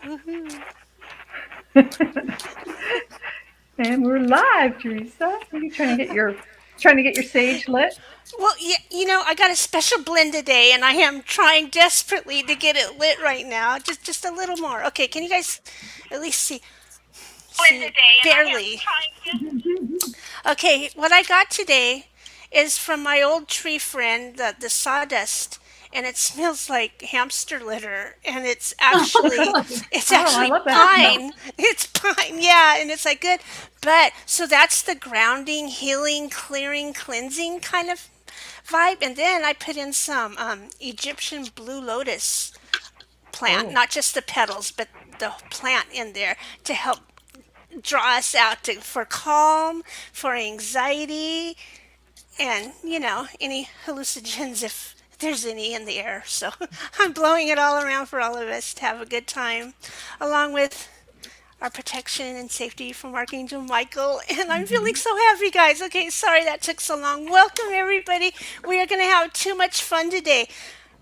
Woohoo. And we're live, Theresa. Are you trying to get your sage lit? Well, yeah, I got a special blend today, and I am trying desperately to get it lit right now. Just a little more. Okay, can you guys at least see barely? Okay, what I got today is from my old tree friend, the sawdust, and it smells like hamster litter, and it's Oh, I actually love that smell. pine. It's pine, yeah, and it's like good. But so that's the grounding, healing, clearing, cleansing kind of vibe, and then I put in some Egyptian blue lotus plant, Oh, not just the petals, but the plant in there to help draw us out for calm, for anxiety, and any hallucinogens if there's any in the air. So I'm blowing it all around for all of us to have a good time, along with our protection and safety from Archangel Michael. And I'm feeling mhm. so happy, guys. Okay, sorry that took so long. Welcome, everybody. We are going to have too much fun today.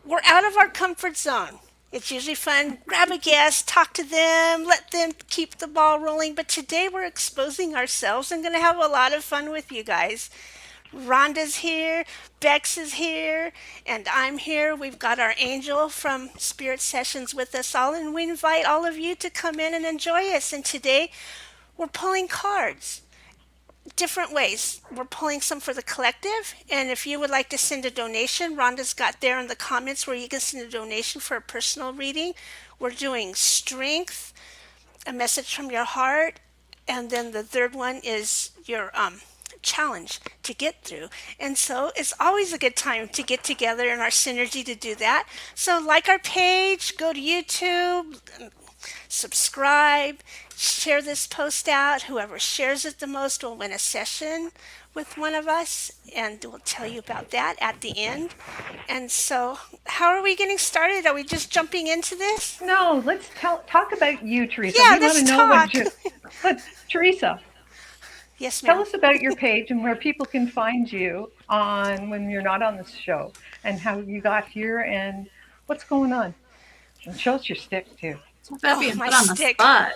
We're out of our comfort zone. It's usually fun. Grab a guest, talk to them, let them keep the ball rolling. But today we're exposing ourselves and going to have a lot of fun with you guys. Rhonda's here, Bex is here, and I'm here. We've got our angel from Spirit Sessions with us all, and we invite all of you to come in and enjoy us. And today we're pulling cards different ways. We're pulling some for the collective, and if you would like to send a donation, Rhonda's got there in the comments where you can send a donation for a personal reading. We're doing strength, a message from your heart, and then the third one is your challenge to get through. And so it's always a good time to get together in our synergy to do that. So like our page, go to YouTube, subscribe, share this post out. Whoever shares it the most will win a session with one of us, and we'll tell you about that at the end. And so, how are we getting started? Are we just jumping into this? No, let's talk about you, Teresa. Yeah, We want let's to know what talk. you. Teresa, Yes, tell ma'am. us about your page and where people can find you on when you're not on the show, and how you got here and what's going on. And show us your stick too. Talk about Oh, being my put on the stick. spot.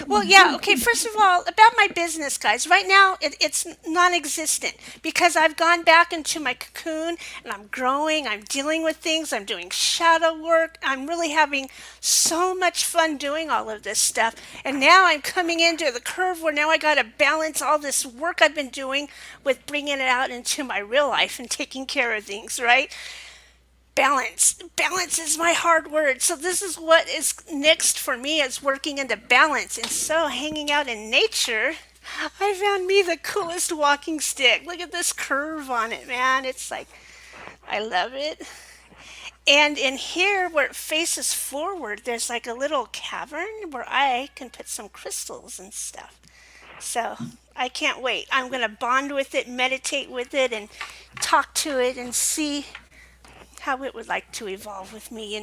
Well, yeah, okay, first of all, about my business, guys. Right now, it's non existent because I've gone back into my cocoon and I'm growing, I'm dealing with things, I'm doing shadow work. I'm really having so much fun doing all of this stuff. And now I'm coming into the curve where now I got to balance all this work I've been doing with bringing it out into my real life and taking care of things, right? Balance is my hard word. So this is what is next for me, is working into balance. And so hanging out in nature, I found me the coolest walking stick. Look at this curve on it, man. It's like, I love it. And in here where it faces forward, there's like a little cavern where I can put some crystals and stuff. So I can't wait. I'm going to bond with it, meditate with it, and talk to it and see how it would like to evolve with me.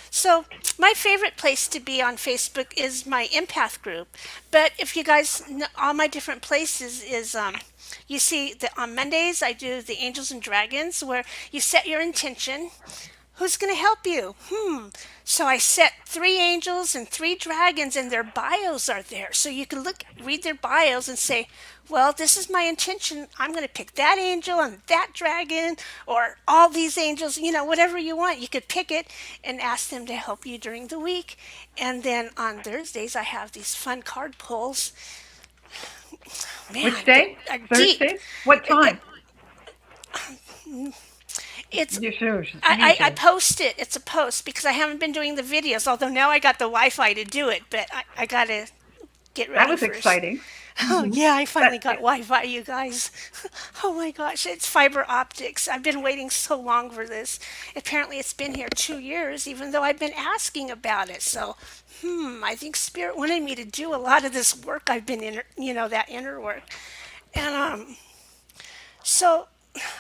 So, my favorite place to be on Facebook is my empath group. But if you guys know, all my different places is, you see that on Mondays I do the Angels and Dragons, where you set your intention. Who's going to help you? So I set 3 angels and 3 dragons, and their bios are there. So you can read their bios and say, well, this is my intention. I'm going to pick that angel and that dragon, or all these angels, whatever you want. You could pick it and ask them to help you during the week. And then on Thursdays, I have these fun card pulls. Which Man, day? are deep. Thursdays? What It, it, time? it's I Usually. post it. It's a post because I haven't been doing the videos. Although now I got the Wi-Fi to do it, but I gotta get That ready was first. exciting. Oh yeah, I finally That got Wi-Fi, you guys. Oh my gosh, it's fiber optics. I've been waiting so long for this. Apparently, it's been here 2 years, even though I've been asking about it. So, I think Spirit wanted me to do a lot of this work. I've been in, that inner work, and so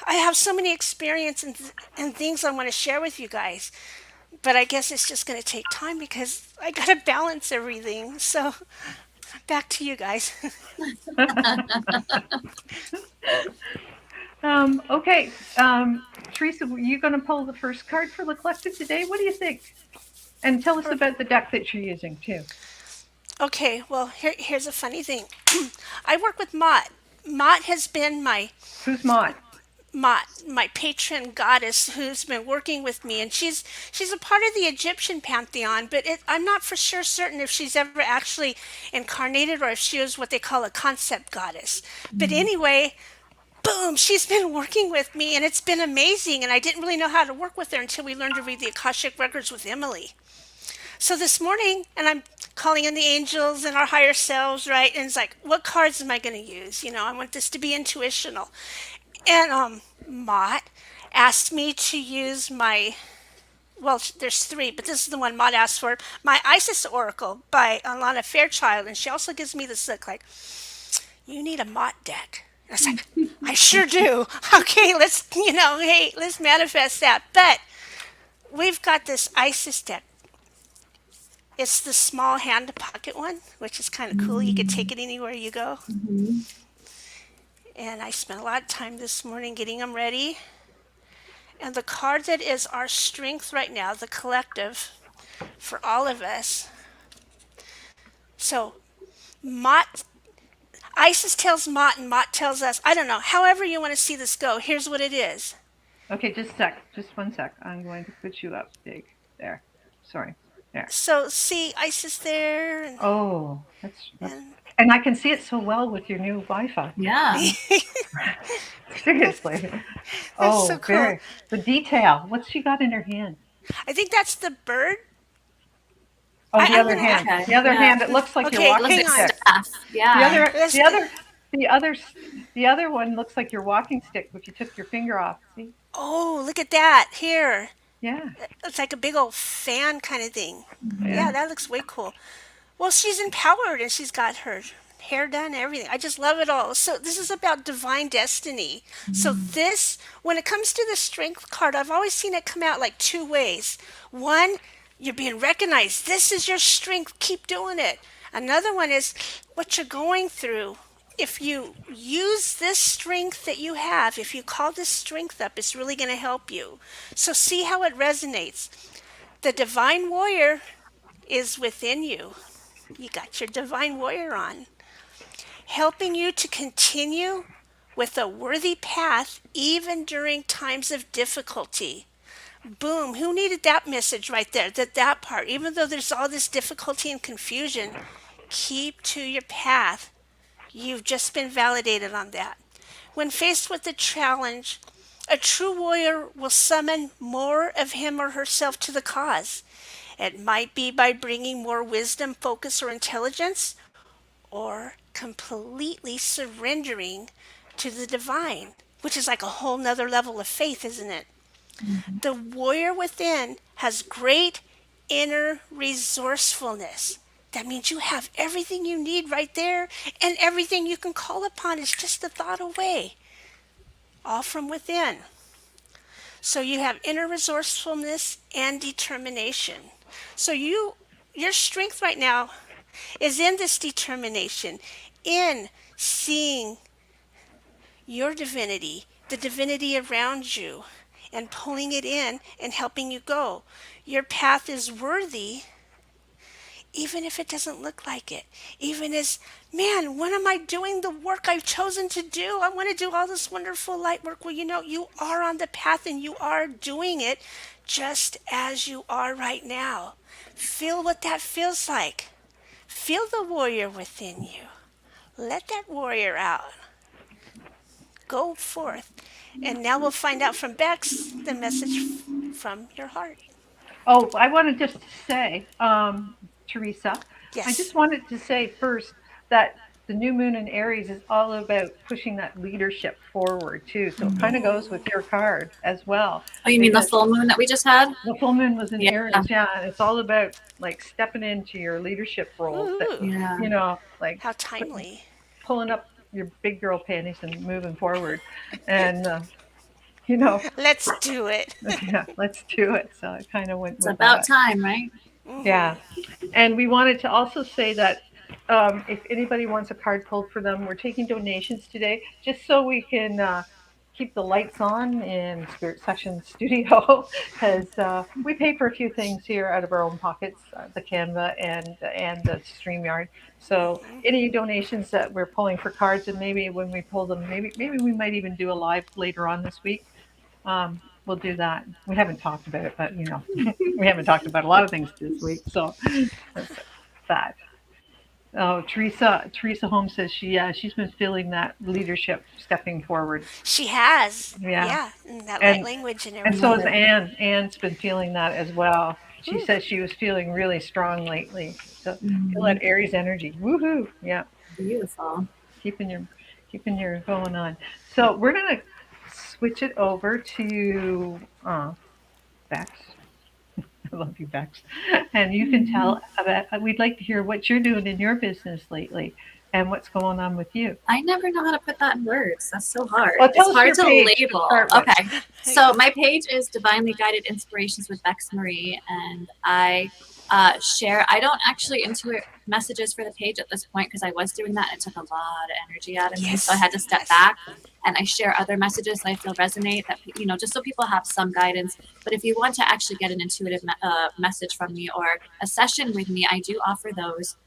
I have so many experience and things I want to share with you guys. But I guess it's just going to take time because I got to balance everything. So back to you guys. okay. Teresa, were you going to pull the first card for the collective today? What do you think? And tell us about the deck that you're using too. Okay, well, here's a funny thing. I work with Mott. Mott has been Who's Mott? my patron goddess who's been working with me, and she's a part of the Egyptian pantheon, but I'm not for sure certain if she's ever actually incarnated or if she was what they call a concept goddess. But anyway, boom, she's been working with me, and it's been amazing. And I didn't really know how to work with her until we learned to read the Akashic records with Emily. So this morning, and I'm calling in the angels and our higher selves, right? And it's like, what cards am I going to use? I want this to be intuitional. And Mott asked me to use well, there's three, but this is the one Mott asked for, my Isis Oracle by Alana Fairchild. And she also gives me this look like, you need a Mott deck. And I was like, I sure do. Okay, hey, let's manifest that. But we've got this Isis deck. It's the small hand pocket one, which is kind of cool. You could take it anywhere you go. And I spent a lot of time this morning getting them ready. And the card that is our strength right now, the collective, for all of us. So, Mott, Isis tells Mott, and Mott tells us. I don't know. However you want to see this go, here's what it is. Okay, just a sec. Just one sec. I'm going to put you up big. There. Sorry. There. So, see Isis there. Oh, and I can see it so well with your new Wi-Fi. Yeah. Seriously. That's so cool. The detail. What's she got in her hand? I think that's the bird. Oh, the other hand. Okay. The other hand. It looks like Okay, your walking hang on. stick. Yeah. The other one looks like your walking stick if you took your finger off. See? Oh, look at that. Here. Yeah. It's like a big old fan kind of thing. Yeah, that looks way cool. Well, she's empowered and she's got her hair done and everything. I just love it all. So this is about divine destiny. So this, when it comes to the strength card, I've always seen it come out like two ways. One, you're being recognized. This is your strength. Keep doing it. Another one is what you're going through. If you use this strength that you have, if you call this strength up, it's really going to help you. So see how it resonates. The divine warrior is within you. You got your divine warrior on, helping you to continue with a worthy path even during times of difficulty. Boom, who needed that message right there? That part, even though there's all this difficulty and confusion, keep to your path. You've just been validated on that. When faced with a challenge, a true warrior will summon more of him or herself to the cause. It might be by bringing more wisdom, focus, or intelligence, or completely surrendering to the divine, which is like a whole nother level of faith, isn't it? The warrior within has great inner resourcefulness. That means you have everything you need right there, and everything you can call upon is just a thought away, all from within. So you have inner resourcefulness and determination. So your strength right now is in this determination, in seeing your divinity, the divinity around you, and pulling it in and helping you go. Your path is worthy, even if it doesn't look like it. Even as, man, when am I doing the work I've chosen to do? I want to do all this wonderful light work. Well, you are on the path and you are doing it just as you are right now. Feel what that feels like. Feel the warrior within you. Let that warrior out. Go forth. And now we'll find out from Bex the message from your heart. Oh, I wanted just to say, Theresa, I Yes. just wanted to say first that the new moon in Aries is all about pushing that leadership forward too. So it kind of goes with your card as well. Oh, you mean the full moon that we just had? The full moon was in Yeah. Aries, yeah, and it's all about like stepping into your leadership roles. That, Ooh, Yeah. like how timely. pulling up your big girl panties and moving forward, and you know, Let's do it. yeah, let's do it. So I kind of went It's with about that. time, right? Yeah, and we wanted to also say that if anybody wants a card pulled for them, we're taking donations today, just so we can keep the lights on in Spirit Session Studio because we pay for a few things here out of our own pockets, the Canva and the Streamyard. So any donations that we're pulling for cards, and maybe when we pull them, maybe we might even do a live later on this week. We'll do that. We haven't talked about it, but we haven't talked about a lot of things this week. So that's that. Oh, Theresa Holmes says she's been feeling that leadership stepping forward. She has. Yeah. Yeah. And that light And language and and so everything. has Anne. Anne's been feeling that as well. She Ooh. says she was feeling really strong lately. So Mhm. feel that Aries energy. Woohoo. Yeah. Beautiful. Keeping your going on. So we're gonna switch it over to Bex. I love you, Bex. And you can tell about, we'd like to hear what you're doing in your business lately and what's going on with you. I never know how to put that in words. That's so hard. Well, tell It's us hard your to page to label. start with. Okay. So my page is Divinely Guided Inspirations with Bex Marie, and I share. I don't actually intuit messages for the page at this point because I was doing that and it took a lot of energy out of me. So I had to step back, and I share other messages that I feel resonate, that just so people have some guidance. But if you want to actually get an intuitive message from me or a session with me, I do offer those.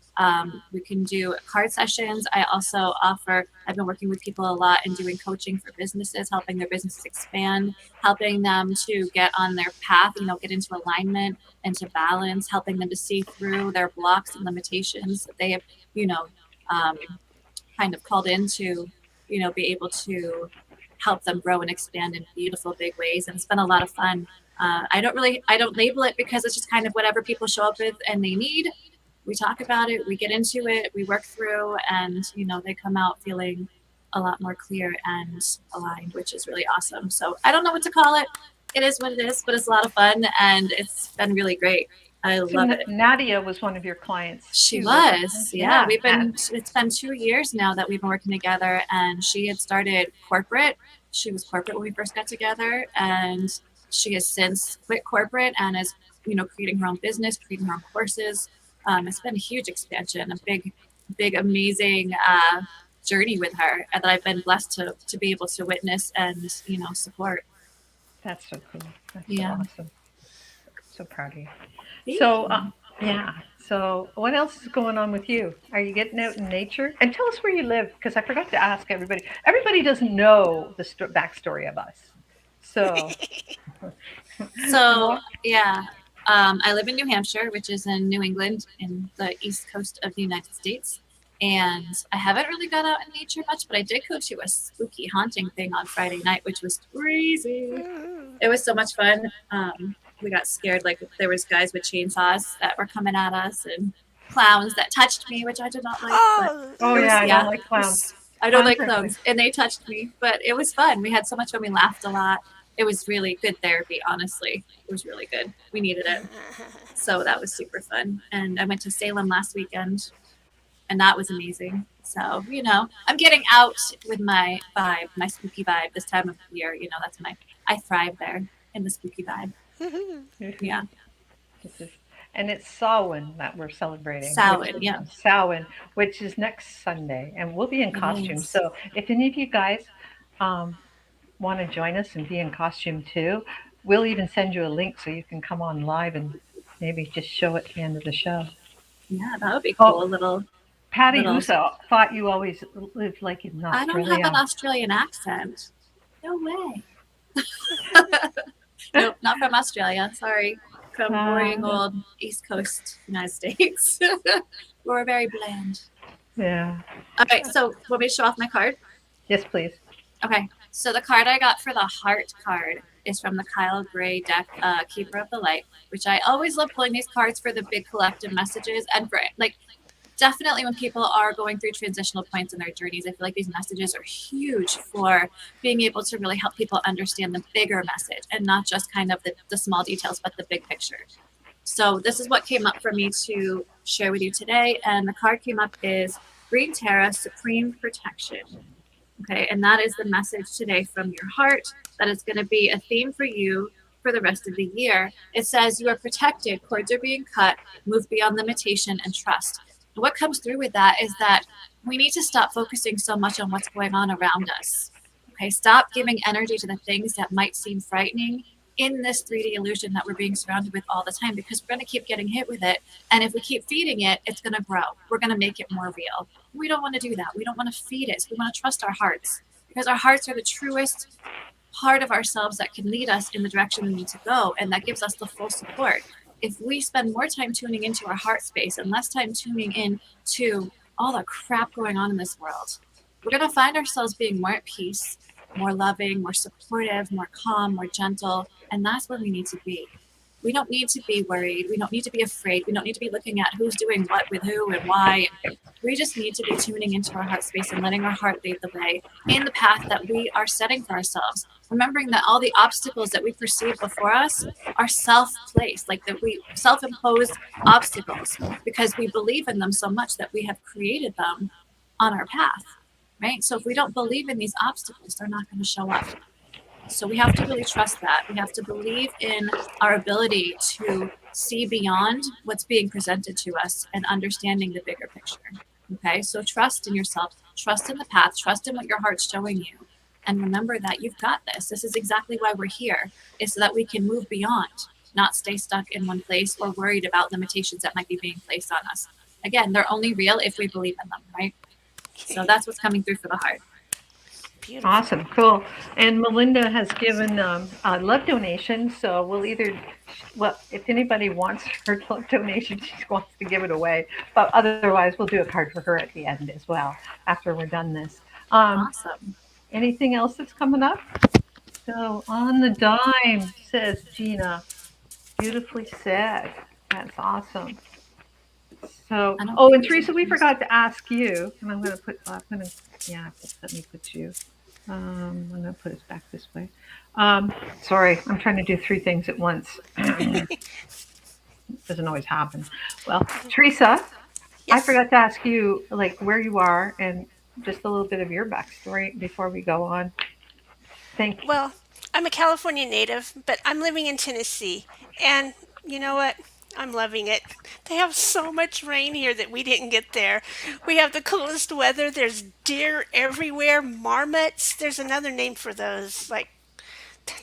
We can do card sessions. I also offer, I've been working with people a lot and doing coaching for businesses, helping their businesses expand, helping them to get on their path, get into alignment and to balance, helping them to see through their blocks and limitations that they have, kind of called in to, be able to help them grow and expand in beautiful, big ways. And it's been a lot of fun. I don't label it because it's just kind of whatever people show up with and they need. We talk about it, we get into it, we work through, and they come out feeling a lot more clear and aligned, which is really awesome. So I don't know what to call it. It is what it is, but it's a lot of fun and it's been really great. I love it. Nadia was one of your clients. She too, was. Yeah. Yeah. It's been 2 years now that we've been working together, and she had started corporate. She was corporate when we first got together, and she has since quit corporate and is, creating her own business, creating her own courses. It's been a huge expansion, a big, amazing journey with her that I've been blessed to be able to witness and, support. That's so cool. That's Yeah. so awesome. So proud of you. Thank So, you. yeah. So, what else is going on with you? Are you getting out in nature? And tell us where you live, because I forgot to ask everybody. Everybody doesn't know the backstory of us. So, yeah. I live in New Hampshire, which is in New England, in the east coast of the United States. And I haven't really got out in nature much, but I did go to a spooky haunting thing on Friday night, which was crazy. It was so much fun. We got scared, like there was guys with chainsaws that were coming at us and clowns that touched me, which I did not like. I don't like clowns. I don't like clowns, and they touched me, but it was fun. We had so much fun. We laughed a lot. It was really good therapy, honestly. It was really good. We needed it. So that was super fun. And I went to Salem last weekend, and that was amazing. So, I'm getting out with my vibe, my spooky vibe this time of year. That's when I thrive there in the spooky vibe. Yeah. And it's Samhain that we're celebrating. Samhain, yeah. Samhain, which is next Sunday, and we'll be in costume. Yes. So if any of you guys want to join us and be in costume too, we'll even send you a link so you can come on live and maybe just show at the end of the show. Yeah, that would be cool. Patty Husa thought you always lived like in Australia. I don't have an Australian accent. No way. Nope, not from Australia. Sorry. From boring old East Coast United States. We're very bland. Yeah. All right, so want me to show off my card? Yes, please. Okay, so the card I got for the heart card is from the Kyle Gray deck, Keeper of the Light, which I always love pulling these cards for the big collective messages and for definitely when people are going through transitional points in their journeys. I feel like these messages are huge for being able to really help people understand the bigger message and not just kind of the small details, but the big picture. So this is what came up for me to share with you today. And the card came up is Green Terra, Supreme Protection. Okay, and that is the message today from your heart. That is going to be a theme for you for the rest of the year. It says you are protected, cords are being cut, move beyond limitation and trust. And what comes through with that is that we need to stop focusing so much on what's going on around us. Okay, stop giving energy to the things that might seem frightening in this 3D illusion that we're being surrounded with all the time, because we're going to keep getting hit with it. And if we keep feeding it, it's going to grow. We're going to make it more real. We don't want to do that. We don't want to feed it. So we want to trust our hearts, because our hearts are the truest part of ourselves that can lead us in the direction we need to go, and that gives us the full support. If we spend more time tuning into our heart space and less time tuning in to all the crap going on in this world, we're going to find ourselves being more at peace, more loving, more supportive, more calm, more gentle, and that's where we need to be. We don't need to be worried. We don't need to be afraid. We don't need to be looking at who's doing what with who and why. We just need to be tuning into our heart space and letting our heart lead the way in the path that we are setting for ourselves. Remembering that all the obstacles that we perceive before us are self-placed, like that we self-imposed obstacles, because we believe in them so much that we have created them on our path, right? So if we don't believe in these obstacles, they're not going to show up. So we have to really trust that. We have to believe in our ability to see beyond what's being presented to us and understanding the bigger picture. Okay, so trust in yourself, trust in the path, trust in what your heart's showing you. And remember that you've got this. This is exactly why we're here, is so that we can move beyond, not stay stuck in one place or worried about limitations that might be being placed on us. Again, they're only real if we believe in them, right? So that's what's coming through for the heart. Beautiful. Awesome, cool. And Melinda has given a love donation, so we'll either, well, if anybody wants her love donation, she wants to give it away. But otherwise, we'll do a card for her at the end as well, after we're done this. Awesome. Anything else that's coming up? So, on the dime, says Gina. Beautifully said. That's awesome. So, oh, and Theresa, we forgot to ask you, and I'm going to put, yeah, let me put you. I'm going to put us back this way. Sorry, I'm trying to do 3 things at once. Doesn't always happen. Well, Theresa, I Yes. forgot to ask you, like, where you are and just a little bit of your backstory before we go on. Thank you. Well, I'm a California native, but I'm living in Tennessee. And you know what? I'm loving it. They have so much rain here that we didn't get there. We have the coolest weather. There's deer everywhere, marmots. There's another name for those. Like,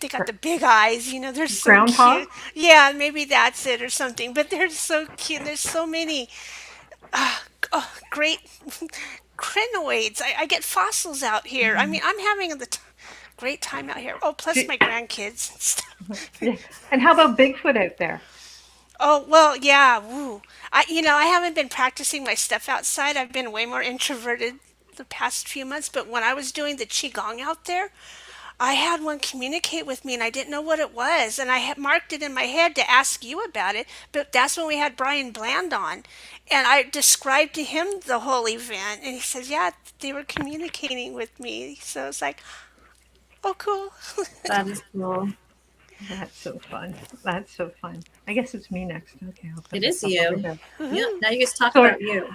they got the big eyes, they're so Groundhog? cute. Yeah, maybe that's it or something. But they're so cute. There's so many great crinoids. I get fossils out here. I mean, I'm having the great time out here. Oh, plus Do- my grandkids and stuff. yeah. And how about Bigfoot out there? Oh, well, yeah. Woo. I haven't been practicing my stuff outside. I've been way more introverted the past few months. But when I was doing the Qigong out there, I had one communicate with me and I didn't know what it was. And I had marked it in my head to ask you about it. But that's when we had Brian Bland on. And I described to him the whole event. And he says, yeah, they were communicating with me. So it's like, oh, cool. That is cool. That's so fun. That's so fun. I guess it's me next. Okay, I'll put It is myself over you. here. Yeah, now you guys talk So, about you.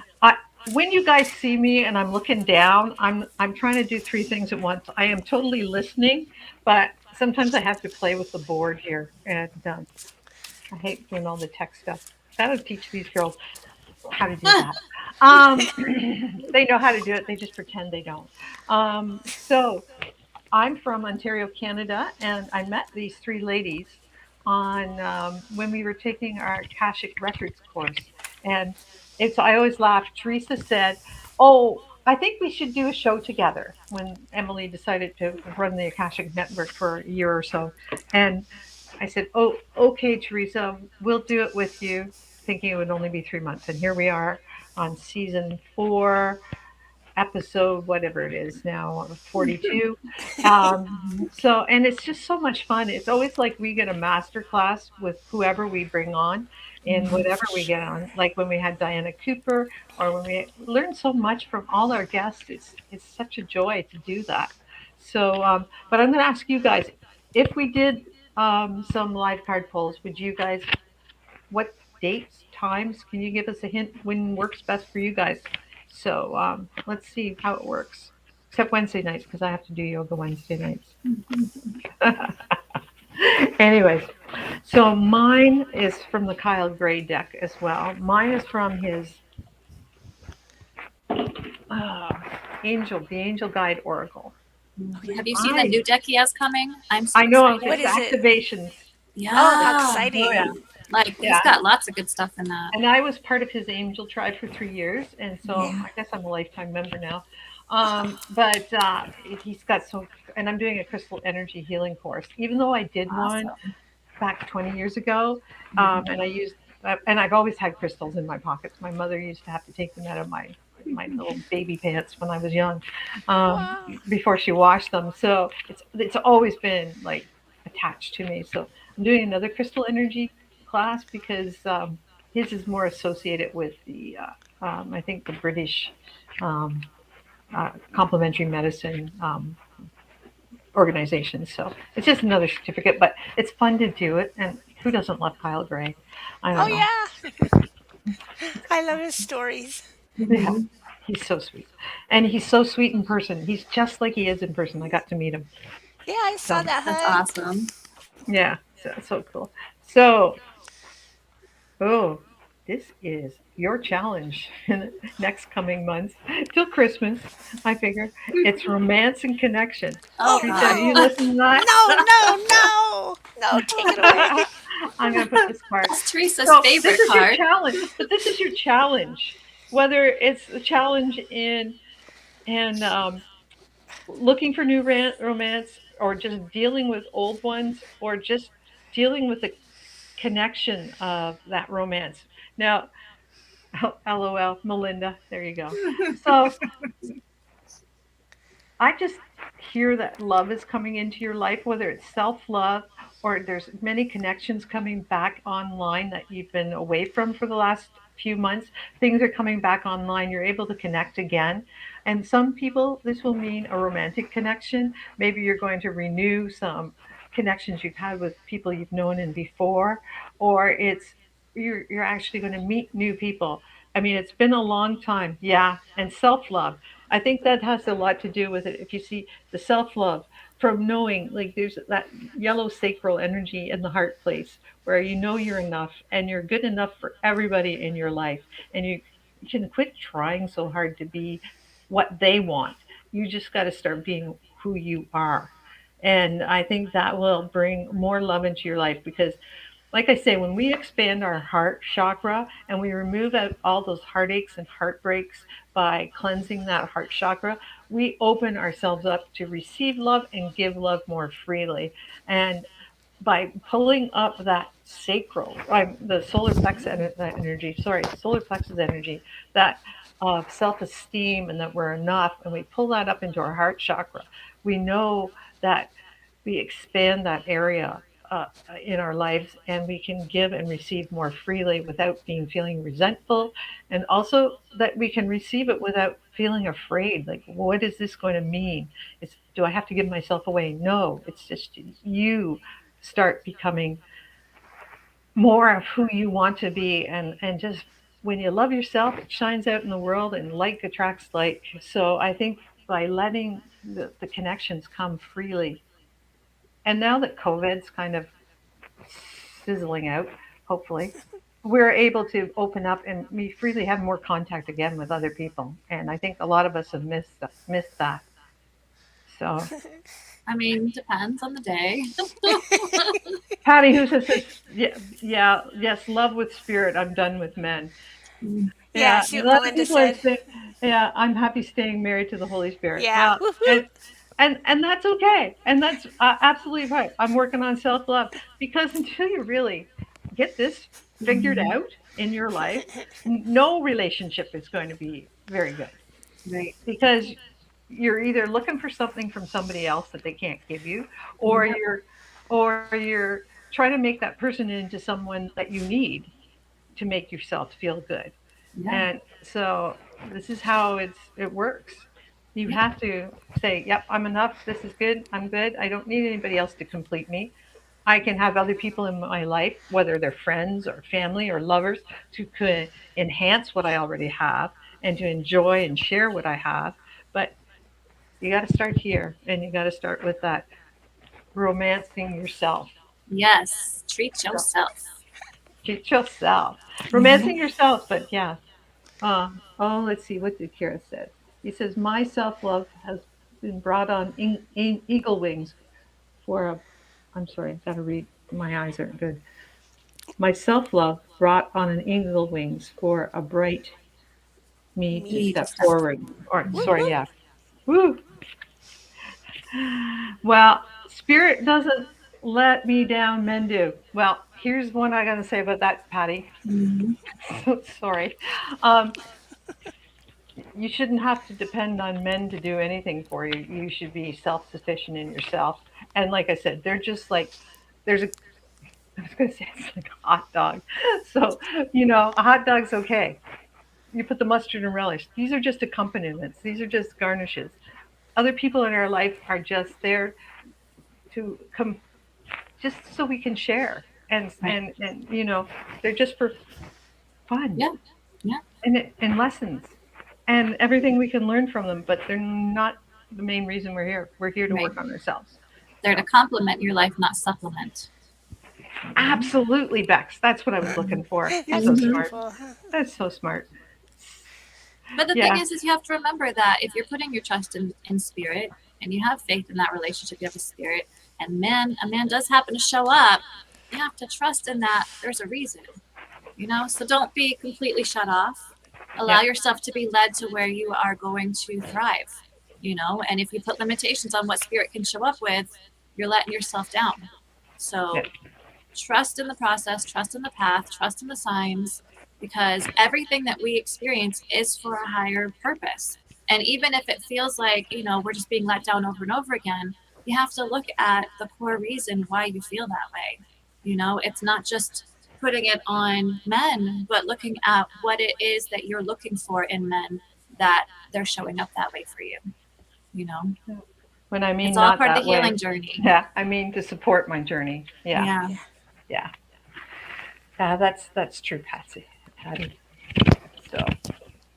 when you guys see me and I'm looking down, I'm trying to do 3 things at once. I am totally listening, but sometimes I have to play with the board here, and I hate doing all the tech stuff. That'll teach these girls how to do that. They know how to do it. They just pretend they don't. So I'm from Ontario, Canada, and I met these 3 ladies on when we were taking our Akashic Records course. And I always laugh. Theresa said, "Oh, I think we should do a show together." When Emily decided to run the Akashic Network for a year or so, and I said, "Oh, okay, Theresa, we'll do it with you," thinking it would only be 3 months. And here we are on season 4, episode, whatever it is now, 42. And it's just so much fun. It's always like we get a master class with whoever we bring on and whatever we get on. Like when we had Diana Cooper, or when we learn so much from all our guests. It's such a joy to do that. So, but I'm going to ask you guys, if we did some live card polls, would you guys, what dates, times, can you give us a hint when works best for you guys? So let's see how it works. Except Wednesday nights, because I have to do yoga Wednesday nights. Anyways, so mine is from the Kyle Gray deck as well. Mine is from his the Angel Guide Oracle. Have you seen the new deck he has coming? I'm so I know excited. What it's is it? activations. Oh, how Yeah. Oh yeah, exciting. Like he's yeah. got lots of good stuff in that. And I was part of his angel tribe for 3 years, and so Yeah. I guess I'm a lifetime member now. But he's got so, and I'm doing a crystal energy healing course. Even though I did one Awesome. back 20 years ago, and I used, and I've always had crystals in my pockets. My mother used to have to take them out of my little baby pants when I was young, Wow. before she washed them. So it's always been like attached to me. So I'm doing another crystal energy class because his is more associated with the I think the British um, complementary medicine organization. So it's just another certificate, but it's fun to do it. And who doesn't love Kyle Gray? I Oh don't know. yeah. I love his stories. Yeah, he's so sweet, and he's so sweet in person. He's just like he is in person. I got to meet him. Yeah, I saw So that That's hug. awesome. yeah, so cool. So oh, this is your challenge in the next coming months till Christmas. I figure it's romance and connection. Oh Oh Teresa, you God. no. listen to that? No, no, no. No, take it away. I'm going to put this card. That's Teresa's So this favorite is your card. challenge, but this is your challenge. Whether it's a challenge in looking for new romance, or just dealing with old ones, or just dealing with the connection of that romance. Now, LOL, Melinda, there you go. So I just hear that love is coming into your life, whether it's self love or there's many connections coming back online that you've been away from for the last few months. Things are coming back online. You're able to connect again. And some people, this will mean a romantic connection. Maybe you're going to renew some connections you've had with people you've known in before, or it's you're actually going to meet new people. I mean, it's been a long time. Yeah. And self love. I think that has a lot to do with it. If you see the self love from knowing, like there's that yellow sacral energy in the heart place where you know you're enough and you're good enough for everybody in your life. And you can quit trying so hard to be what they want. You just got to start being who you are. And I think that will bring more love into your life because like I say, when we expand our heart chakra and we remove out all those heartaches and heartbreaks by cleansing that heart chakra, we open ourselves up to receive love and give love more freely. And by pulling up that sacral, the solar plexus energy, sorry, solar plexus energy, that of self-esteem and that we're enough, and we pull that up into our heart chakra, we know that we expand that area in our lives and we can give and receive more freely without being feeling resentful, and also that we can receive it without feeling afraid, like what is this going to mean? It's, do I have to give myself away? No, it's just you start becoming more of who you want to be, and just when you love yourself it shines out in the world and like attracts like. So I think by letting the connections come freely, and now that COVID's kind of sizzling out, hopefully, we're able to open up and we freely have more contact again with other people. And I think a lot of us have missed that. So, I mean, depends on the day. Patty, who says this, yeah, yeah, yes, love with spirit. I'm done with men. Yeah, Yeah, see a what lot of Melinda people are said. saying, yeah, I'm happy staying married to the Holy Spirit. Yeah. Well, Whoop and whoop. and that's okay, and that's absolutely right. I'm working on self love because until you really get this figured out in your life, no relationship is going to be very good Right. because you're either looking for something from somebody else that they can't give you, or Yep. you're trying to make that person into someone that you need to make yourself feel good. Yeah. And so this is how it works. You Yep. have to say, "Yep, I'm enough. This is good. I'm good. I don't need anybody else to complete me. I can have other people in my life, whether they're friends or family or lovers, to enhance what I already have and to enjoy and share what I have. But you got to start here, and you got to start with that romancing yourself. Yes. Treat So yourself. treat yourself, Mhm. romancing yourself. But yeah, oh, let's see. What did Kira said? He says, my self love has been brought on eagle wings for a. I'm sorry, I've got to read. My eyes aren't good. My self love brought on an eagle wings for a bright me to Me Me to step step forward. forward. Or Whoop, sorry, whoop. yeah. Woo. Well, spirit doesn't let me down, men do. Well, here's one I got to say about that, Patty. Mhm. So sorry. Um, you shouldn't have to depend on men to do anything for you. You should be self sufficient in yourself. And like I said, they're just like, there's a, I was going to say it's like a hot dog. So, a hot dog's okay. You put the mustard and relish. These are just accompaniments, these are just garnishes. Other people in our life are just there to come, just so we can share. Right. And they're just for fun Yeah. Yeah. and lessons and everything we can learn from them, but they're not the main reason we're here. We're here to Right. work on ourselves. They're to So, complement your life, not supplement. absolutely, Bex. That's what I was looking for. You're That's so Hmm. smart. beautiful. That's so smart. But the thing Yeah. is you have to remember that if you're putting your trust in spirit and you have faith in that relationship, you have a spirit, and a man does happen to show up, you have to trust in that there's a reason, So don't be completely shut off. Allow Yeah. yourself to be led to where you are going to thrive, And if you put limitations on what spirit can show up with, you're letting yourself down. Yeah. So trust in the process, trust in the path, trust in the signs, because everything that we experience is for a higher purpose. And even if it feels like, we're just being let down over and over again, you have to look at the core reason why you feel that way. It's not just putting it on men, but looking at what it is that you're looking for in men that they're showing up that way for you. You know, When I it's mean all not part of the that way, healing journey. yeah, I mean to support my journey. Yeah. Yeah. Yeah. Yeah. Yeah, that's true, Patty. So,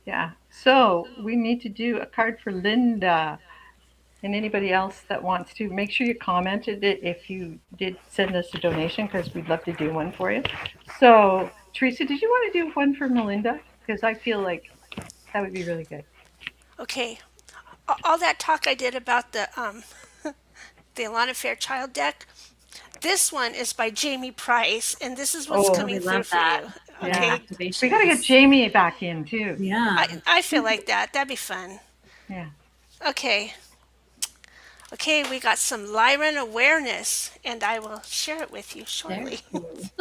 yeah. So, we need to do a card for Linda. And anybody else that wants to, make sure you commented it if you did send us a donation, because we'd love to do one for you. So, Theresa, did you want to do one for Melinda? Because I feel like that would be really good. Okay. All that talk I did about the Alana Fairchild deck, this one is by Jamie Price, and this is what's Oh, Oh, we coming through love for that. you. Yeah, yeah. Okay. We got to get activations. Jamie back in too. Yeah. I feel like that. That'd be fun. Yeah. Okay. Okay, we got some Lyran awareness, and I will share it with you Very shortly. cool.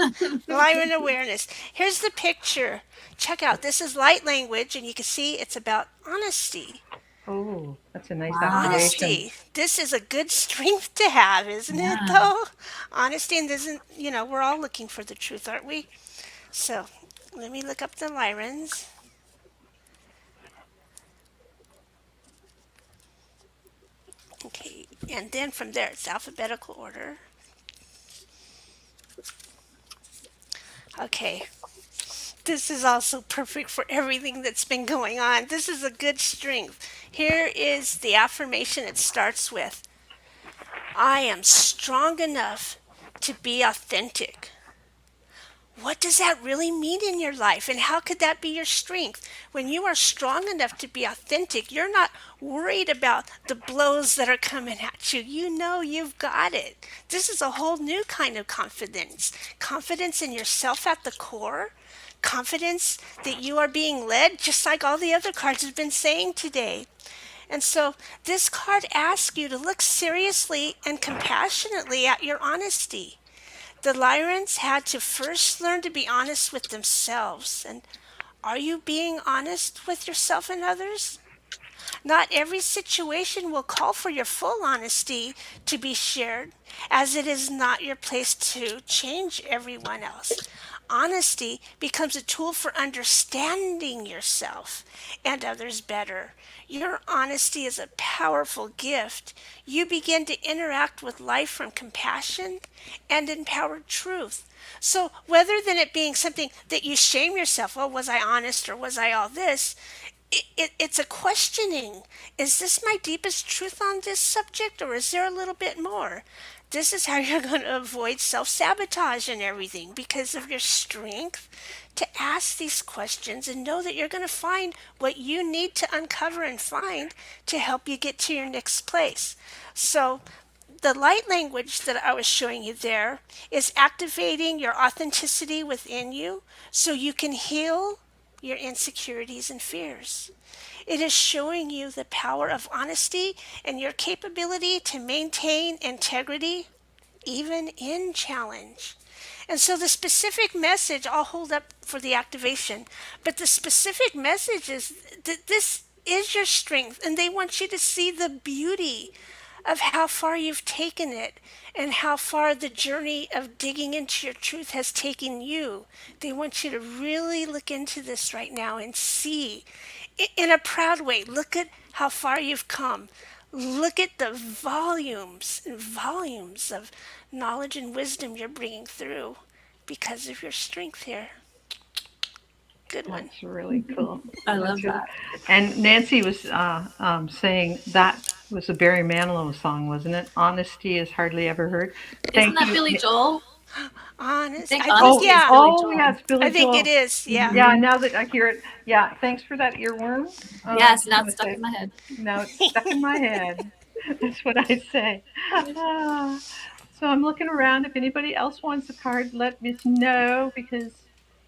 Lyran awareness. Here's the picture. Check out. This is light language, and you can see it's about honesty. Oh, that's a nice Wow. activation. Honesty. This is a good strength to have, isn't it, Yeah. though? Honesty, and isn't, we're all looking for the truth, aren't we? So let me look up the Lyrans. Okay, and then from there, it's alphabetical order. Okay, this is also perfect for everything that's been going on. This is a good strength. Here is the affirmation it starts with: I am strong enough to be authentic. What does that really mean in your life? And how could that be your strength? When you are strong enough to be authentic, you're not worried about the blows that are coming at you. You know you've got it. This is a whole new kind of confidence. Confidence in yourself at the core. Confidence that you are being led, just like all the other cards have been saying today. And so this card asks you to look seriously and compassionately at your honesty. The Lyrans had to first learn to be honest with themselves. And are you being honest with yourself and others? Not every situation will call for your full honesty to be shared, as it is not your place to change everyone else. Honesty becomes a tool for understanding yourself and others better. Your honesty is a powerful gift. You begin to interact with life from compassion and empowered truth. So, rather than it being something that you shame yourself, oh, was I honest or was I all this? It's a questioning. Is this my deepest truth on this subject, or is there a little bit more? This is how you're going to avoid self sabotage and everything because of your strength to ask these questions and know that you're going to find what you need to uncover and find to help you get to your next place. So, the light language that I was showing you there is activating your authenticity within you so you can heal your insecurities and fears. It is showing you the power of honesty and your capability to maintain integrity even in challenge. And so the specific message, I'll hold up for the activation, but the specific message is that this is your strength, and they want you to see the beauty of how far you've taken it and how far the journey of digging into your truth has taken you. They want you to really look into this right now and see in a proud way. Look at how far you've come. Look at the volumes and volumes of knowledge and wisdom you're bringing through because of your strength here. Good one. That's really cool. I love That's really, that. and Nancy was saying that was a Barry Manilow song, wasn't it? Honesty is hardly ever heard. Isn't Thank that you. Billy Joel? I Honest. think I think, honesty is yeah. Billy Oh, Joel. yeah, it's Billy I think it Joel. is. Yeah. Yeah, now that I hear it, yeah. Thanks for that earworm. I Yes, just now want it's to stuck say, in my head. now it's stuck in my head. That's what I say. Ah, so I'm looking around. If anybody else wants a card, let me know because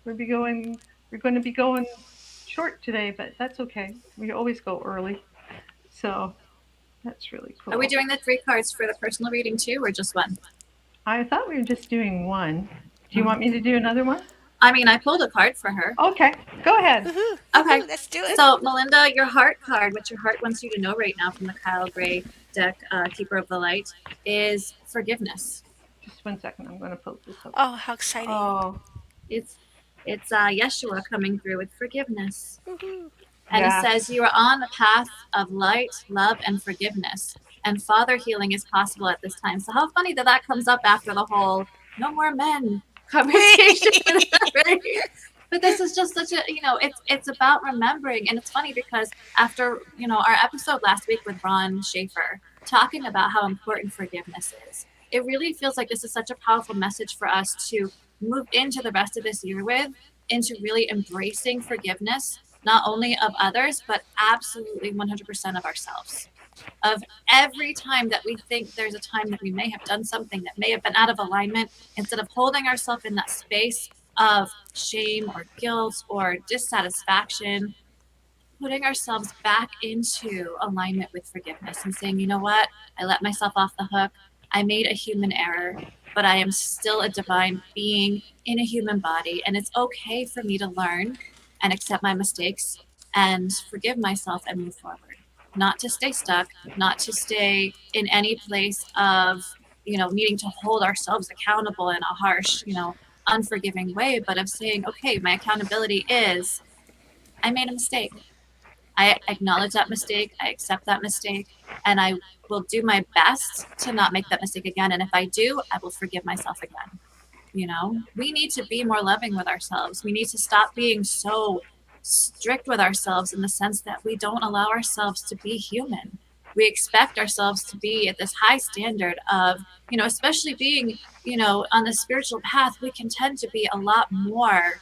we'll be going. We're going to be going short today, but that's okay. We always go early, so that's really Are we cool. doing the 3 cards for the personal reading too, or just one? I thought we were just doing one. Do you want me to do another one? I mean, I pulled a card for her. Okay, go ahead. Woohoo. Okay. Woohoo. Let's do it. So, Melinda, your heart card, what your heart wants you to know right now from the Kyle Gray deck, Keeper of the Light, is forgiveness. Just 1 second. I'm going to poke this up. Oh, how exciting. Oh, It's Yeshua coming through with forgiveness. Woohoo. And it yeah. says, you are on the path of light, love, and forgiveness. And father healing is possible at this time. So how funny that that comes up after the whole no more men conversation, right? But this is just such a, it's about remembering. And it's funny because after, our episode last week with Ron Schaefer talking about how important forgiveness is, it really feels like this is such a powerful message for us to move into the rest of this year with, into really embracing forgiveness, not only of others, but absolutely 100% of ourselves. Of every time that we think there's a time that we may have done something that may have been out of alignment, instead of holding ourselves in that space of shame or guilt or dissatisfaction, putting ourselves back into alignment with forgiveness and saying, you know what, I let myself off the hook. I made a human error, but I am still a divine being in a human body. And it's okay for me to learn and accept my mistakes and forgive myself and move forward. Not to stay stuck, not to stay in any place of, needing to hold ourselves accountable in a harsh, unforgiving way, but of saying, okay, my accountability is I made a mistake. I acknowledge that mistake, I accept that mistake, and I will do my best to not make that mistake again. And if I do, I will forgive myself again. We need to be more loving with ourselves. We need to stop being so strict with ourselves in the sense that we don't allow ourselves to be human. We expect ourselves to be at this high standard of, especially being, on the spiritual path, we can tend to be a lot more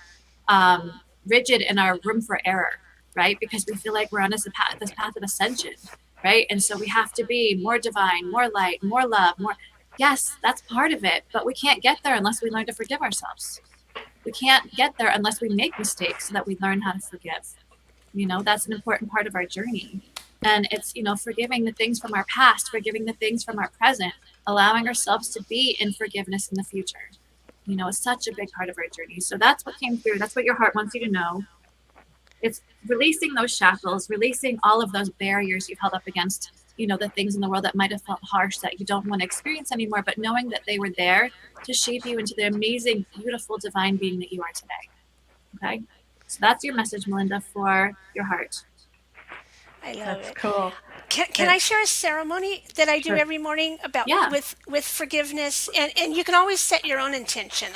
rigid in our room for error, right? Because we feel like we're on this path of ascension, right? And so we have to be more divine, more light, more love, more. Yes, that's part of it, but we can't get there unless we learn to forgive ourselves. We can't get there unless we make mistakes so that we learn how to forgive. That's an important part of our journey. And it's, forgiving the things from our past, forgiving the things from our present, allowing ourselves to be in forgiveness in the future. It's such a big part of our journey. So that's what came through. That's what your heart wants you to know. It's releasing those shackles, releasing all of those barriers you've held up against, the things in the world that might have felt harsh that you don't want to experience anymore, but knowing that they were there to shape you into the amazing, beautiful, divine being that you are today. Okay? So that's your message, Melinda, for your heart. I love That's it. cool. Can I share a ceremony that I do Sure. every morning about Yeah. with forgiveness? And you can always set your own intention.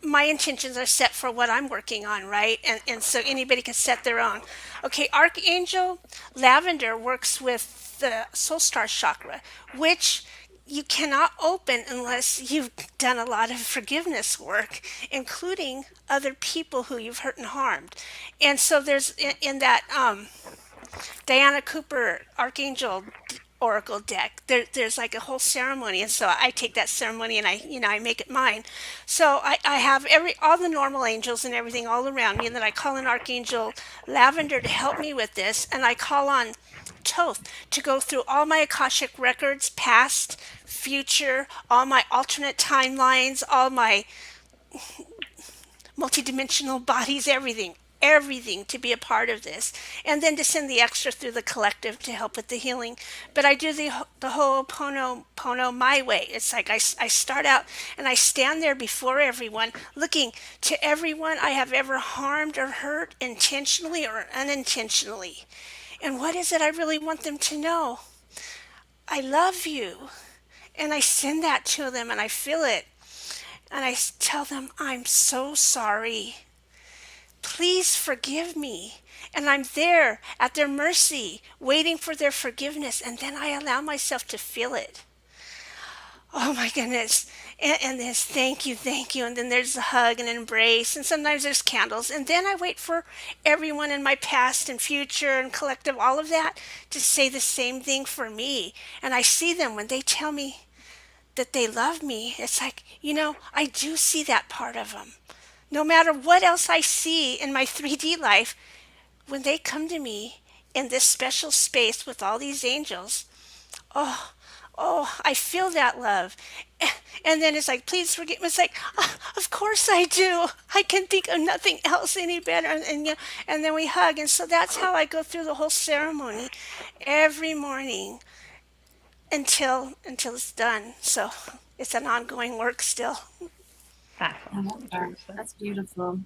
My intentions are set for what I'm working on, right? And so anybody can set their own. Okay, Archangel Lavender works with the soul star chakra, which you cannot open unless you've done a lot of forgiveness work, including other people who you've hurt and harmed. And so there's in that Diana Cooper Archangel Oracle deck. There's like a whole ceremony, and so I take that ceremony and I make it mine. So I have all the normal angels and everything all around me, and then I call in Archangel Lavender to help me with this, and I call on Toth to go through all my Akashic records, past, future, all my alternate timelines, all my multidimensional bodies, everything to be a part of this, and then to send the extra through the collective to help with the healing. But I do the whole pono my way. It's like I start out and I stand there before everyone, looking to everyone I have ever harmed or hurt, intentionally or unintentionally. And what is it I really want them to know? I love you. And I send that to them and I feel it. And I tell them, I'm so sorry. Please forgive me. And I'm there at their mercy, waiting for their forgiveness. And then I allow myself to feel it. Oh my goodness. And there's thank you, thank you. And then there's a hug and embrace. And sometimes there's candles. And then I wait for everyone in my past and future and collective, all of that, to say the same thing for me. And I see them when they tell me that they love me. It's like, I do see that part of them. No matter what else I see in my 3D life, when they come to me in this special space with all these angels, oh, I feel that love. And then it's like, please forgive me. It's like, of course I do. I can think of nothing else any better. And then we hug. And so that's how I go through the whole ceremony every morning until it's done. So it's an ongoing work still. That's I love awesome, that. Theresa. That's beautiful.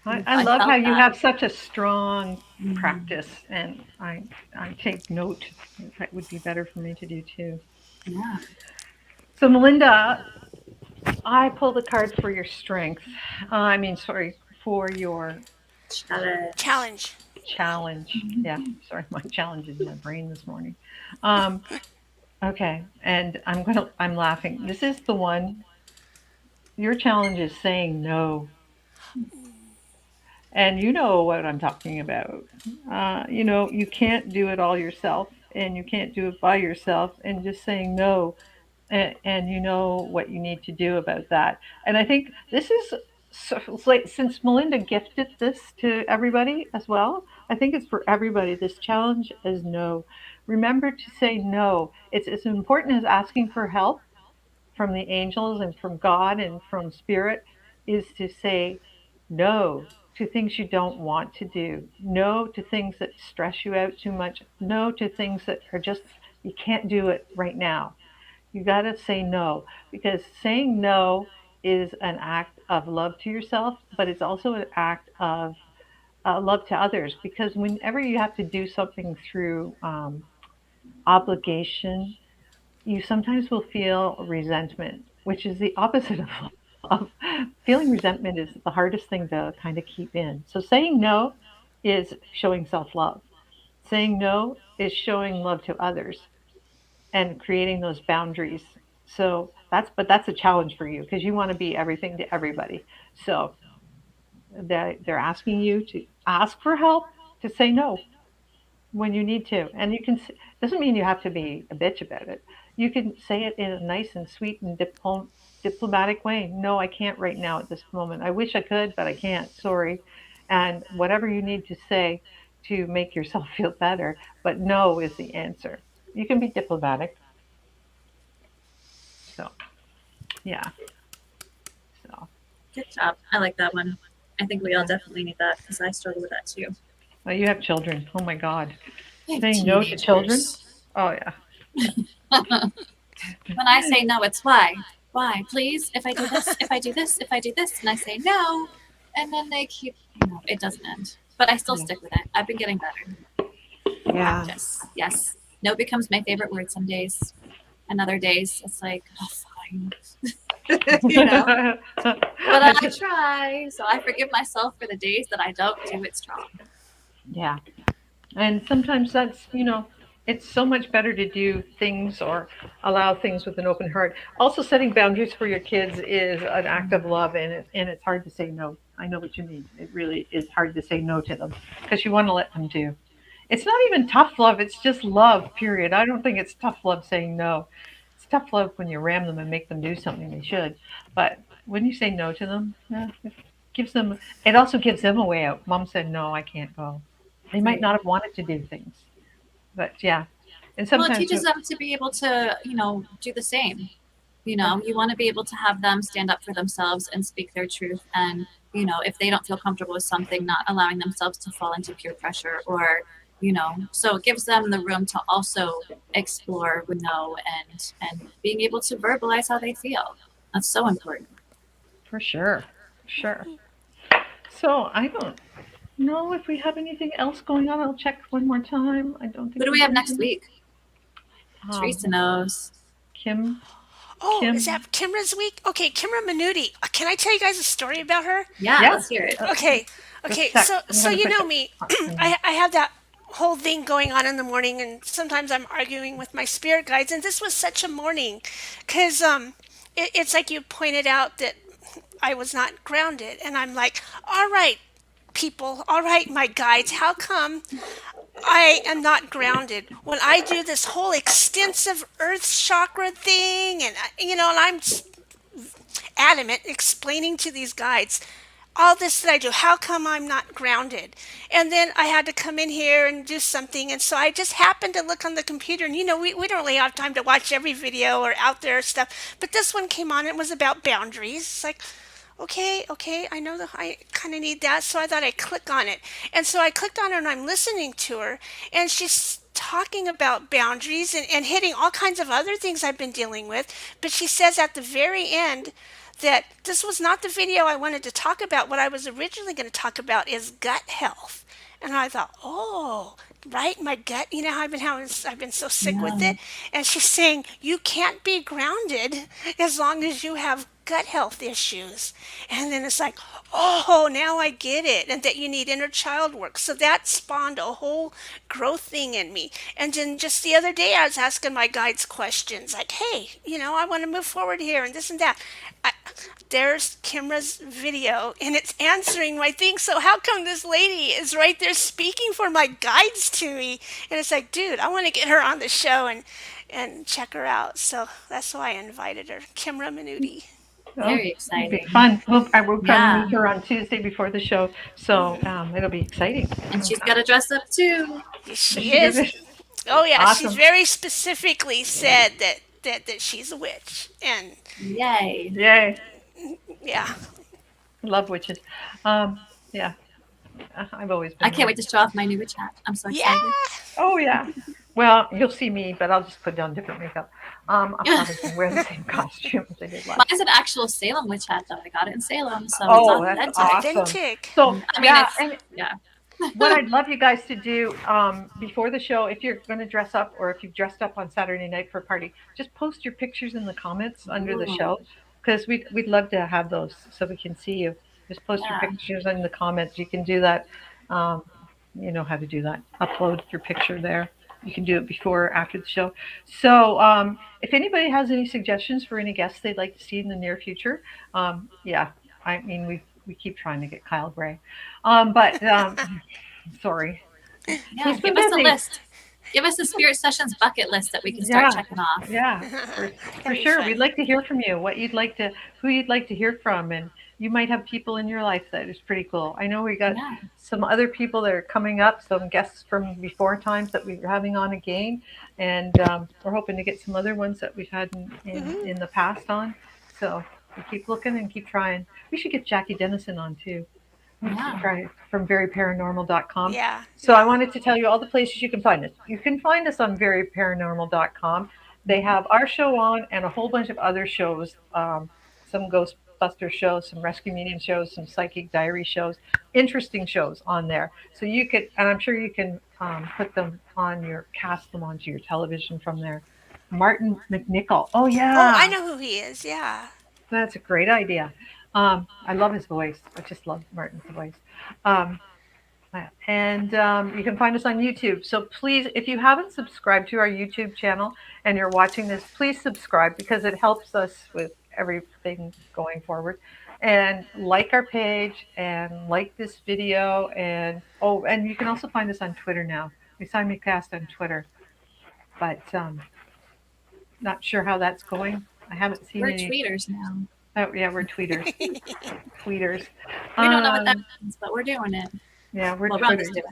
I love felt how you that. have such a strong Mhm. practice, and I take note. That would be better for me to do too. Yeah. So, Melinda, I pulled a card for your strength. Sorry, for your Challenge. Challenge. challenge. Yeah, sorry, my challenge is my brain this morning. Um, okay, and I'm laughing. This is the one. Your challenge is saying no, and you know what I'm talking about. You can't do it all yourself, and you can't do it by yourself, and just saying no, and you know what you need to do about that. And I think this is it's like, since Melinda gifted this to everybody as well, I think it's for everybody. This challenge is no. Remember to say no. It's as important as asking for help from the angels and from God and from spirit, is to say no to things you don't want to do, no to things that stress you out too much, no to things that are just, you can't do it right now. You got to say no, because saying no is an act of love to yourself, but it's also an act of love to others. Because whenever you have to do something through obligation, you sometimes will feel resentment, which is the opposite of love. Feeling resentment is the hardest thing to kind of keep in. So saying no is showing self love. Saying no is showing love to others and creating those boundaries. So that's a challenge for you because you want to be everything to everybody. So they're asking you to ask for help, to say no when you need to. And you can, doesn't mean you have to be a bitch about it. You can say it in a nice and sweet and diplomatic way. No, I can't right now at this moment. I wish I could, but I can't. Sorry. And whatever you need to say to make yourself feel better, but no is the answer. You can be diplomatic. So, yeah. So, Good job. I like that one. I think we all yeah. definitely need that because I struggle with that too. Well, you have children. Oh my God. I have Saying no to children? teenagers. Oh, yeah. When I say no, it's why. Why? Please? If I do this, if I do this, if I do this, and I say no, and then they keep, it doesn't end. But I still Yeah. stick with it. I've been getting better. Yeah. Practice. Yes. No becomes my favorite word some days. And other days, it's like, oh, fine. But I try. So I forgive myself for the days that I don't do it strong. Yeah. And sometimes that's, It's so much better to do things or allow things with an open heart. Also, setting boundaries for your kids is an act of love, and it's hard to say no. I know what you mean. It really is hard to say no to them because you want to let them do. It's not even tough love, it's just love, period. I don't think it's tough love saying no. It's tough love when you ram them and make them do something they should. But when you say no to them, it gives them, it also gives them a way out. Mom said, no, I can't go. They might Right. not have wanted to do things, but yeah. And Well, it sometimes, teaches them to be able to, do the same. You want to be able to have them stand up for themselves and speak their truth. And, if they don't feel comfortable with something, not allowing themselves to fall into peer pressure or, so it gives them the room to also explore with no and being able to verbalize how they feel. That's so important. for sure, sure. So I don't know if we have anything else going on. I'll check one more time. I don't think Who do we have next anything. week? Theresa knows. Kim, Oh, is Kim. that Kimra's week? Okay, Kimra Minuti. Can I tell you guys a story about her? Yeah, Yeah. let's hear it. Okay, Just a okay. sec. So I'm so gonna you put know that me. on. I have that whole thing going on in the morning, and sometimes I'm arguing with my spirit guides. And this was such a morning, because it's like you pointed out that I was not grounded, and I'm like, all right, people, all right, my guides, how come I am not grounded when I do this whole extensive earth chakra thing, and and I'm adamant explaining to these guides all this that I do. How come I'm not grounded? And then I had to come in here and do something. And so I just happened to look on the computer. And, we don't really have time to watch every video or out there stuff. But this one came on. It was about boundaries. It's like, okay, I know that I kind of need that. So I thought I'd click on it. And so I clicked on her and I'm listening to her. And she's talking about boundaries and hitting all kinds of other things I've been dealing with. But she says at the very end, that this was not the video I wanted to talk about. What I was originally going to talk about is gut health. And I thought, oh, right, my gut, how I've been so sick with Yeah. it. And she's saying you can't be grounded as long as you have gut health issues. And then it's like, oh, now I get it. And that you need inner child work. So that spawned a whole growth thing in me. And then just the other day, I was asking my guides questions like, hey, I want to move forward here and this and that. I, there's Kimra's video and it's answering my thing. So how come this lady is right there speaking for my guides to me? And it's like, dude, I want to get her on the show and check her out. So that's why I invited her, Kimra Minuti. Oh, Very it'll be exciting. fun. We'll probably Yeah. meet her on Tuesday before the show, so it'll be exciting. And she's got to dress up too. She She did is. it. Oh yeah, she's Awesome. very specifically said that she's a witch, and Yay. Yay. yeah, Love witches. Yeah, I've always been I can't one. wait to show off my new witch hat. I'm so yeah. excited. Oh yeah. Well, you'll see me, but I'll just put on different makeup. I'll probably wear the same costume as I did last. Mine's an actual Salem witch hat, though. I got it in Salem, so Oh, it's that's authentic. awesome. Authentic. So I mean, yeah, it's and yeah. what I'd love you guys to do before the show, if you're going to dress up or if you've dressed up on Saturday night for a party, just post your pictures in the comments under the Ooh, show because we'd love to have those so we can see you. Just post your yeah. pictures in the comments. You can do that. Um, you know how to do that. Upload your picture there. You can do it before or after the show. So if anybody has any suggestions for any guests they'd like to see in the near future, yeah, I mean we keep trying to get Kyle Gray, but sorry. Yeah, He's been give us a busy. list. Give us a Spirit Sessions bucket list that we can start Yeah, checking off. yeah, for That'd be sure. fun. We'd like to hear from you. Who you'd like to hear from, and you might have people in your life that is pretty cool. I know we got Yeah. some other people that are coming up, some guests from before times that we're having on again, and we're hoping to get some other ones that we've had in the past on. So we keep looking and keep trying. We should get Jackie Dennison on too. Yeah. Right, from veryparanormal.com. Yeah, So I yeah. wanted to tell you all the places you can find us. You can find us on veryparanormal.com. They have our show on and a whole bunch of other shows, some Ghostbuster shows, some Rescue Medium shows, some Psychic Diary shows, interesting shows on there. So you could, and I'm sure you can put them on cast them onto your television from there. Martin McNichol. Oh, Oh, I yeah. know who he is. Yeah. That's a great idea. I love his voice. I just love Martin's voice. Um, And you can find us on YouTube. So please, if you haven't subscribed to our YouTube channel and you're watching this, please subscribe because it helps us with everything going forward. And like our page and like this video. And oh, and you can also find us on Twitter now. We simulcast on Twitter, but not sure how that's going. I haven't seen We're any. tweeters now. Oh yeah, we're tweeters. Tweeters. We don't know what that means, but we're doing it. Yeah, we're Well, Twitter. Rhonda's doing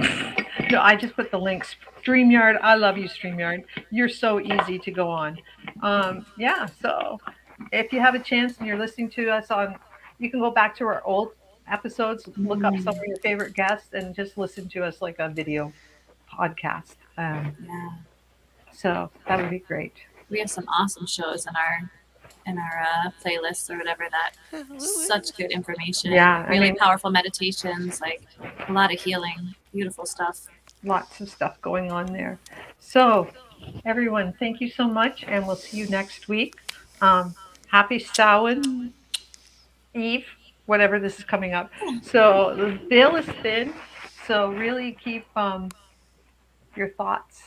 it. No, I just put the links. StreamYard, I love you, StreamYard. You're so easy to go on. Yeah, so if you have a chance and you're listening to us on, you can go back to our old episodes, look up some of your favorite guests, and just listen to us like a video podcast. Yeah. So that would be great. We have some awesome shows in our playlists or whatever that such good information. Yeah, really powerful meditations, like a lot of healing, beautiful stuff. Lots of stuff going on there. So everyone, thank you so much, and we'll see you next week. Happy Samhain Eve, whatever this is coming up. So the veil is thin, so really keep your thoughts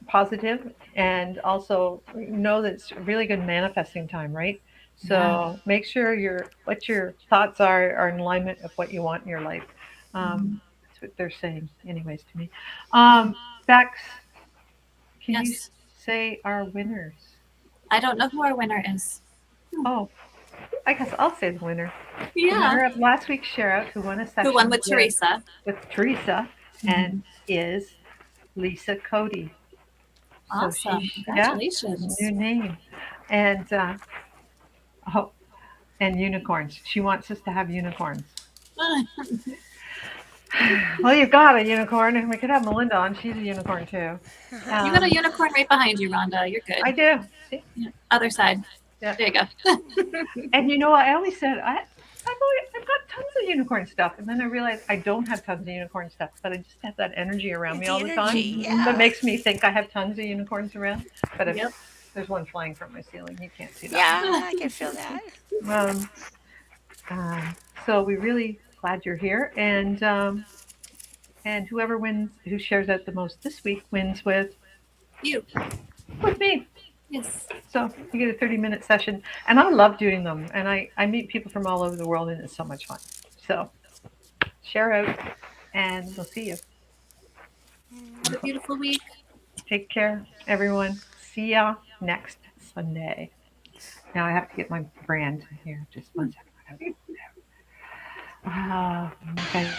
positive, and also know that it's a really good manifesting time, right? So make sure what your thoughts are in alignment of what you want in your life. That's what they're saying, anyways, to me. Bex, can you say our winners? I don't know who our winner is. Oh, I guess I'll say the winner. Yeah. The winner of last week's share out, who won a session. Who won with Theresa. With Theresa, and is Lisa Cody. Awesome. So Congratulations. New name. And and unicorns. She wants us to have unicorns. Well, you've got a unicorn, and we could have Melinda on. She's a unicorn too. You got a unicorn right behind you, Rhonda. You're good. I do. See? Yeah. Other side. Yeah. There you go. And you know, I always said I've got tons of unicorn stuff, and then I realized I don't have tons of unicorn stuff, but I just have that energy around me all the time that makes me think I have tons of unicorns around. But if there's one flying from my ceiling, you can't see that. Yeah, I can feel that. So we're really glad you're here, and whoever wins, who shares out the most this week, wins with you, with me. Yes. So you get a 30-minute session, and I love doing them, and I meet people from all over the world, and it's so much fun. So share out, and we'll see you. Have a beautiful week. Take care, everyone. See ya next Sunday. Now I have to get my brand here. Just one second. Okay.